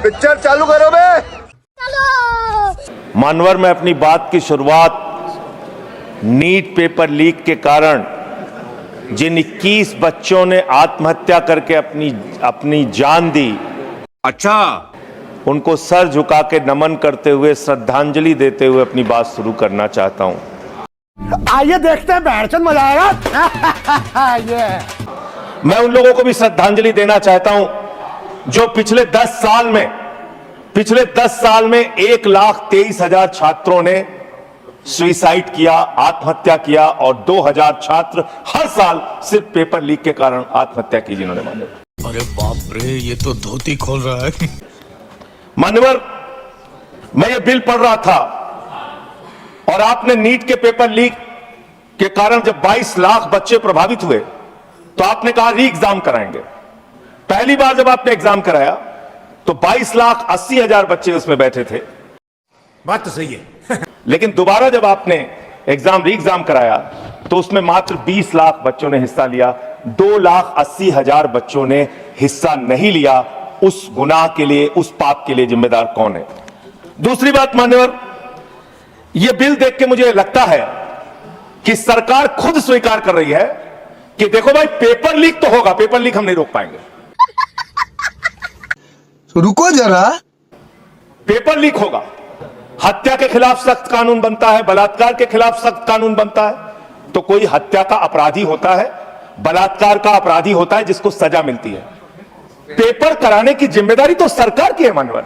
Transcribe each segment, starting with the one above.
Picture चालू करो बे। मानवर में अपनी बात की शुरुआत नीट पेपर लीक के कारण जिन 21 बच्चों ने आत्महत्या करके अपनी जान दी, अच्छा, उनको सर झुका के नमन करते हुए, श्रद्धांजलि देते हुए अपनी बात शुरू करना चाहता हूं। आइए देखते हैं, बैठचंद मजा आएगा। ये मैं उन लोगों को भी श्रद्धांजलि देना चाहता हूं जो पिछले 10 साल में 1,23,000 छात्रों ने सुसाइड किया, आत्महत्या किया, और 2,000 छात्र हर साल सिर्फ पेपर लीक के कारण आत्महत्या की जिन्होंने माने। अरे बाप रे, ये तो धोती खोल रहा है। मान्यवर, मैं ये बिल पढ़ रहा था और आपने नीट के पेपर लीक के कारण जब 22 लाख बच्चे प्रभावित हुए तो आपने कहा री एग्जाम कराएंगे। पहली बार जब आपने एग्जाम कराया तो 22,80,000 बच्चे उसमें बैठे थे। बात तो सही है। लेकिन दोबारा जब आपने री एग्जाम कराया तो उसमें मात्र 20 लाख बच्चों ने हिस्सा लिया। 2,80,000 बच्चों ने हिस्सा नहीं लिया। उस गुनाह के लिए, उस पाप के लिए जिम्मेदार कौन है? दूसरी बात मान्यवर, यह बिल देख के मुझे लगता है कि सरकार खुद स्वीकार कर रही है कि देखो भाई, पेपर लीक तो होगा, पेपर लीक हम नहीं रोक पाएंगे। तो रुको जरा, पेपर लीक होगा, हत्या के खिलाफ सख्त कानून बनता है, बलात्कार के खिलाफ सख्त कानून बनता है। तो कोई हत्या का अपराधी होता है, बलात्कार का अपराधी होता है जिसको सजा मिलती है। पेपर कराने की जिम्मेदारी तो सरकार की है मानवर।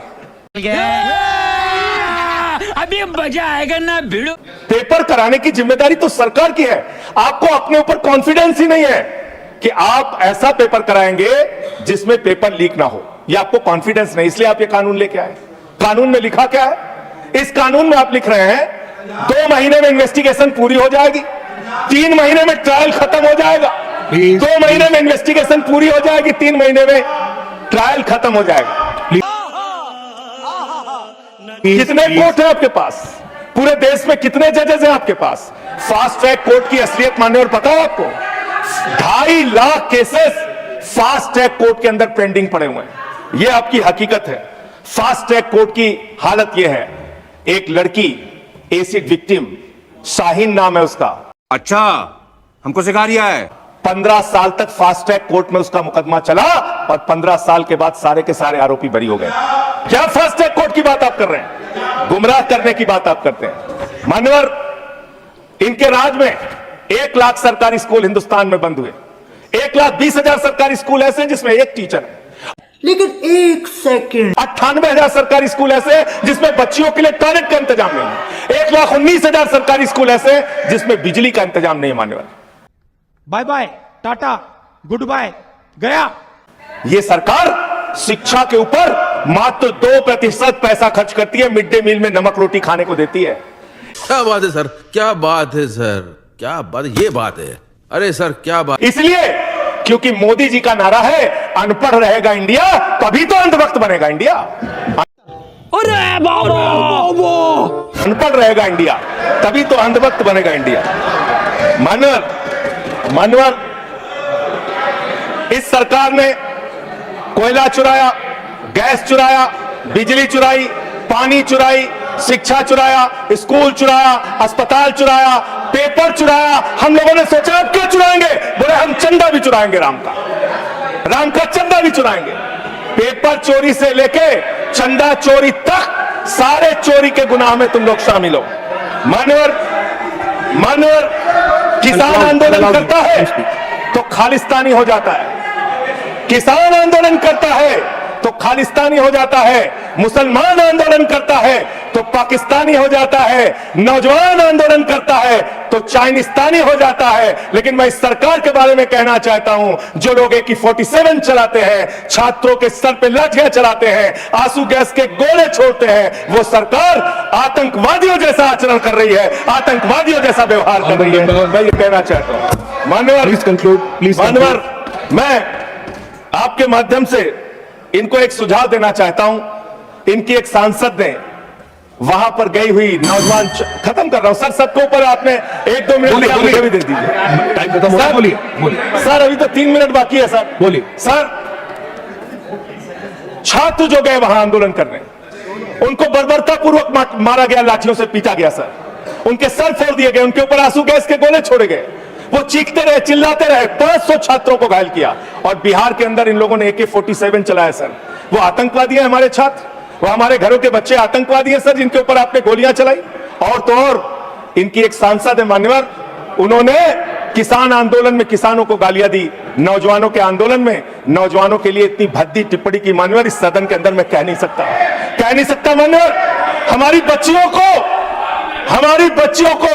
अभी मजा आएगा ना भिड़ो। पेपर कराने की जिम्मेदारी तो सरकार की है। आपको अपने ऊपर कॉन्फिडेंस ही नहीं है कि आप ऐसा पेपर कराएंगे जिसमें पेपर लीक ना हो। यह आपको कॉन्फिडेंस नहीं, इसलिए आप ये कानून लेके आए। कानून में लिखा क्या है? इस कानून में आप लिख रहे हैं 2 महीने में इन्वेस्टिगेशन पूरी हो जाएगी, 3 महीने में ट्रायल खत्म हो जाएगा, 2 महीने में इन्वेस्टिगेशन पूरी हो जाएगी, 3 महीने में ट्रायल खत्म हो जाएगा। कितने कोर्ट है आपके पास? पूरे देश में कितने जजेस हैं आपके पास? फास्ट ट्रैक कोर्ट की असलियत मानने और पता है आपको? 2.5 lakh cases fast track court के अंदर पेंडिंग पड़े हुए हैं। यह आपकी हकीकत है। फास्ट ट्रैक कोर्ट की हालत यह है, एक लड़की एसिड विक्टिम, शाहीन नाम है उसका। अच्छा, हमको सिखा रिया है। 15 साल तक फास्ट ट्रैक कोर्ट में उसका मुकदमा चला और 15 साल के बाद सारे के सारे आरोपी बरी हो गए। क्या फास्ट ट्रैक कोर्ट की बात आप कर रहे हैं? गुमराह करने की बात आप करते हैं। मान्यवर, इनके राज में 1 लाख सरकारी स्कूल हिंदुस्तान में बंद हुए। 1,20,000 सरकारी स्कूल ऐसे हैं जिसमें एक टीचर है। लेकिन एक सेकंड, 98,000 सरकारी स्कूल ऐसे हैं जिसमें बच्चियों के लिए टॉयलेट का इंतजाम नहीं है। 1,19,000 सरकारी स्कूल ऐसे हैं जिसमें बिजली का इंतजाम नहीं है। मान्यवर, bye bye, tata, good bye, गया। यह सरकार शिक्षा के ऊपर मात्र 2% पैसा खर्च करती है, मिड डे मील में नमक रोटी खाने को देती है। क्या बात है सर, क्या बात है सर, क्या बात, ये बात है। अरे सर, क्या बात। इसलिए क्योंकि मोदी जी का नारा है, अनपढ़ रहेगा इंडिया तभी तो अंधभक्त बनेगा इंडिया। अरे बाबा, अनपढ़ रहेगा इंडिया तभी तो अंधभक्त बनेगा इंडिया। मानवर, इस सरकार ने कोयला चुराया, गैस चुराया, बिजली चुराई, पानी चुराई, शिक्षा चुराया, स्कूल चुराया, अस्पताल चुराया, पेपर चुराया। हम लोगों ने सोचा अब क्या चुराएंगे? बोले हम चंदा भी चुराएंगे, राम का चंदा भी चुराएंगे। पेपर चोरी से लेके चंदा चोरी तक सारे चोरी के गुनाह में तुम लोग शामिल हो। मानवर, किसान आंदोलन करता है तो खालिस्तानी हो जाता है। किसान आंदोलन करता है तो खालिस्तानी हो जाता है। मुसलमान आंदोलन करता है तो पाकिस्तानी हो जाता है। नौजवान आंदोलन करता है तो चाइनिस्तानी हो जाता है। लेकिन मैं इस सरकार के बारे में कहना चाहता हूं, जो लोग AK-47 चलाते हैं, छात्रों के सर पे लाठियां चलाते हैं, आंसू गैस के गोले छोड़ते हैं, वो सरकार आतंकवादियों जैसा आचरण कर रही है, आतंकवादियों जैसा व्यवहार कर रही है। मैं ये कहना चाहता हूं। मानवर, मैं आपके माध्यम से इनको एक सुझाव देना चाहता हूं। इनकी एक सांसद ने वहां पर गई हुई नौजवान, खत्म कर रहा हूं सर, सबके ऊपर आपने 1-2 मिनट मुझे भी दे दीजिए। टाइम खत्म हो गया, बोलिए। सर अभी तो 3 मिनट बाकी है सर। बोलिए सर। छात्र जो गए वहां आंदोलन करने, उनको बर्बरतापूर्वक मारा गया, लाठियों से पीटा गया सर, उनके सर फोड़ दिए गए, उनके ऊपर आंसू गैस के गोले छोड़े गए, वो चीखते रहे, चिल्लाते रहे, 500 छात्रों को घायल किया। और बिहार के अंदर इन लोगों ने AK-47 चलाया सर। वो आतंकवादी हैं हमारे छात्र, वो हमारे घरों के बच्चे आतंकवादी हैं सर, जिनके ऊपर आपने गोलियां चलाई। और तो और इनकी एक सांसद है मान्यवर, उन्होंने किसान आंदोलन में किसानों को गालियां दी, नौजवानों के आंदोलन में नौजवानों के लिए इतनी भद्दी टिप्पणी की मान्यवर, इस सदन के अंदर मैं कह नहीं सकता मान्यवर। हमारी बच्चियों को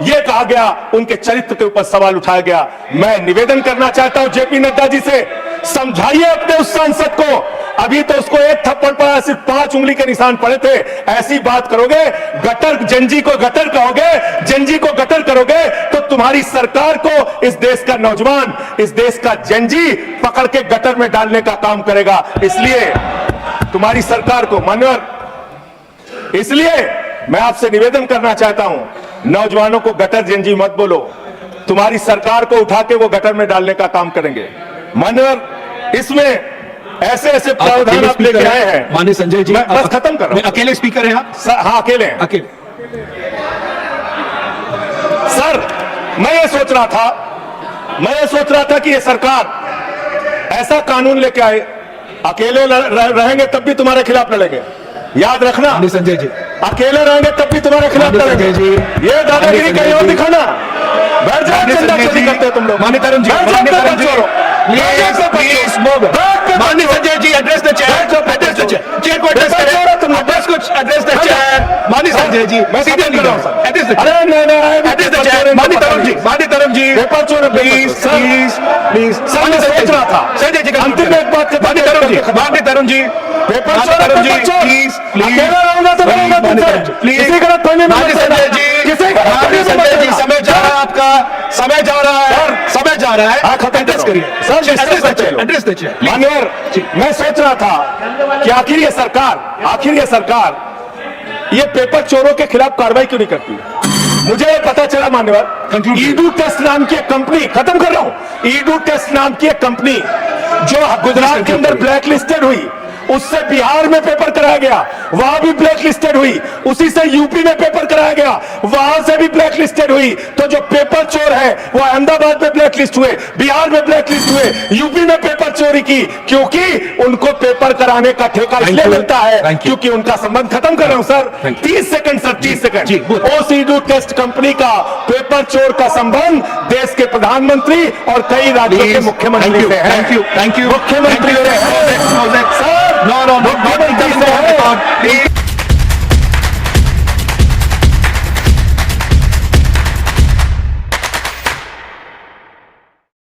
यह कहा गया, उनके चरित्र के ऊपर सवाल उठाया गया। मैं निवेदन करना चाहता हूं जेपी नड्डा जी से, समझाइए अपने उस सांसद को, अभी तो उसको एक थप्पड़ पड़ा, सिर्फ 5 उंगली के निशान पड़े थे। ऐसी बात करोगे, गटर जंजी को गटर कहोगे, जंजी को गटर करोगे, तो तुम्हारी सरकार को इस देश का नौजवान, इस देश का जंजी पकड़ के गटर में डालने का काम करेगा। इसलिए तुम्हारी सरकार को मान्यवर, इसलिए मैं आपसे निवेदन करना चाहता हूं, नौजवानों को गटर जंजी मत बोलो, तुम्हारी सरकार को उठा के वो गटर में डालने का काम करेंगे मान्यवर। इसमें ऐसे प्रावधान आप लेके आए हैं। माननीय संजय जी, मैं बस खत्म कर रहा हूं। अकेले स्पीकर हैं आप? हाँ, अकेले हैं। अकेले। सर, मैं ये सोच रहा था कि ये सरकार ऐसा कानून लेके आए, अकेले रहेंगे तब भी तुम्हारे खिलाफ लड़ेंगे, याद रखना। माननीय संजय जी, अकेले रहेंगे तब भी तुम्हारे खिलाफ लड़ेंगे। ये दादागिरी कहीं और दिखाना, बैठ जाओ, चिंता चोरी करते हो तुम लोग। माननीय तरुण जी, माननीय तरुण जी, प्लीज मूव। माननीय Sanjay ji, address the chair, address the chair, chair को एड्रेस करें, एड्रेस द चेयर। माननीय संजय जी, मैं सीधे नहीं कर रहा हूं सर, एड्रेस द अरे नहीं, एड्रेस द चेयर। माननीय तरुण जी, पेपर चोर, प्लीज प्लीज सर, मैं सोच रहा था संजय जी, अंतिम एक बात, माननीय तरुण जी, माननीय तरुण जी, पेपर माननीय चोर, तरुण जी, पेपर चोर, प्लीज प्लीज, अकेला रहूंगा तो रहूंगा तुमसे, किसी गलत फहमी में माननीय संजय जी, माननीय संजय जी, समय जा रहा है आपका, समय जा रहा है, समय जा रहा है, एड्रेस करिए सर, एड्रेस द चेयर। मान्यवर, मैं सोच रहा था कि आखिर ये सरकार ये पेपर चोरों के खिलाफ कार्रवाई क्यों नहीं करती। मुझे पता चला मान्यवर, ईडू टेस्ट नाम की एक कंपनी, खत्म कर रहा हूं, ईडू टेस्ट नाम की एक कंपनी जो गुजरात के अंदर ब्लैक लिस्टेड हुई, उससे बिहार में पेपर कराया गया, वहां भी ब्लैक लिस्टेड हुई, उसी से यूपी में पेपर कराया गया, वहां से भी ब्लैक लिस्टेड हुई। तो जो पेपर चोर है वो अहमदाबाद में ब्लैक लिस्ट हुए, बिहार में ब्लैक लिस्ट हुए, यूपी में पेपर चोरी की, क्योंकि उनको पेपर कराने का ठेका इसलिए मिलता है क्योंकि उनका संबंध। खत्म कर रहा हूं सर, 30 सेकंड सर, 30 सेकंड। उस ईडू टेस्ट कंपनी का पेपर चोर का संबंध देश के प्रधानमंत्री और कई राज्यों के मुख्यमंत्री से है। थैंक यू, मुख्यमंत्री से है सर, No, मुख्यमंत्री से है।